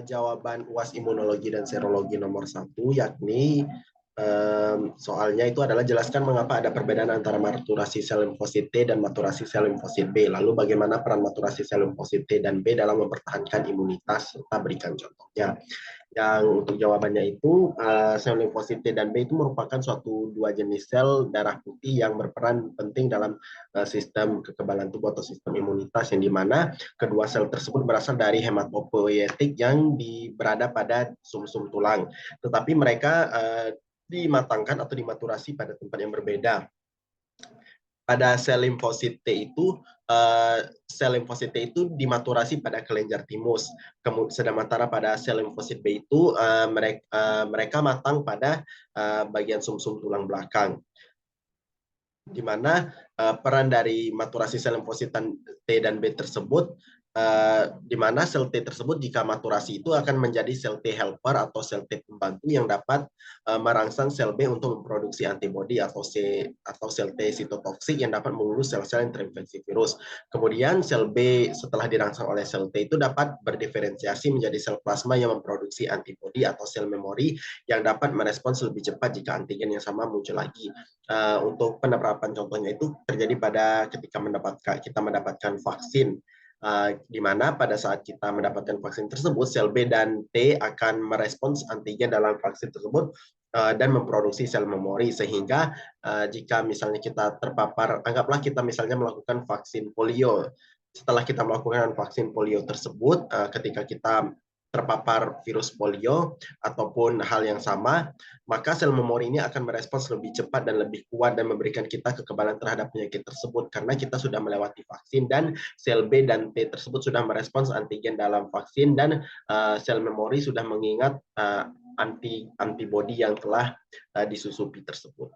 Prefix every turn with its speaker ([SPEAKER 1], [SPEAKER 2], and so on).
[SPEAKER 1] Jawaban UAS Imunologi dan Serologi nomor 1, yakni soalnya itu adalah jelaskan mengapa ada perbedaan antara maturasi sel limfosit T dan maturasi sel limfosit B. Lalu bagaimana peran maturasi sel limfosit T dan B dalam mempertahankan imunitas, serta berikan contohnya. Yang untuk jawabannya itu, sel limfosit T dan B itu merupakan suatu dua jenis sel darah putih yang berperan penting dalam sistem kekebalan tubuh atau sistem imunitas, yang dimana kedua sel tersebut berasal dari hematopoietik yang berada pada sumsum tulang. Tetapi mereka dimatangkan atau dimaturasi pada tempat yang berbeda. Pada sel limfosit T itu, sel limfosit T itu dimaturasi pada kelenjar timus. Sementara pada sel limfosit B itu mereka matang pada bagian sumsum tulang belakang. Di mana peran dari maturasi sel limfosit T dan B tersebut, di mana sel T tersebut jika maturasi itu akan menjadi sel T helper atau sel T pembantu yang dapat merangsang sel B untuk memproduksi antibodi atau sel T sitotoksik yang dapat membunuh sel-sel yang terinfeksi virus. Kemudian sel B setelah dirangsang oleh sel T itu dapat berdiferensiasi menjadi sel plasma yang memproduksi antibodi atau sel memori yang dapat merespons lebih cepat jika antigen yang sama muncul lagi. Untuk penerapan contohnya itu terjadi pada ketika kita mendapatkan vaksin, di mana pada saat kita mendapatkan vaksin tersebut, sel B dan T akan merespons antigen dalam vaksin tersebut dan memproduksi sel memori, sehingga jika misalnya kita terpapar, anggaplah kita misalnya melakukan vaksin polio. Setelah kita melakukan vaksin polio tersebut, ketika kita terpapar virus polio ataupun hal yang sama, maka sel memori ini akan merespons lebih cepat dan lebih kuat dan memberikan kita kekebalan terhadap penyakit tersebut karena kita sudah melewati vaksin dan sel B dan T tersebut sudah merespons antigen dalam vaksin dan sel memori sudah mengingat antibodi yang telah disusupi tersebut.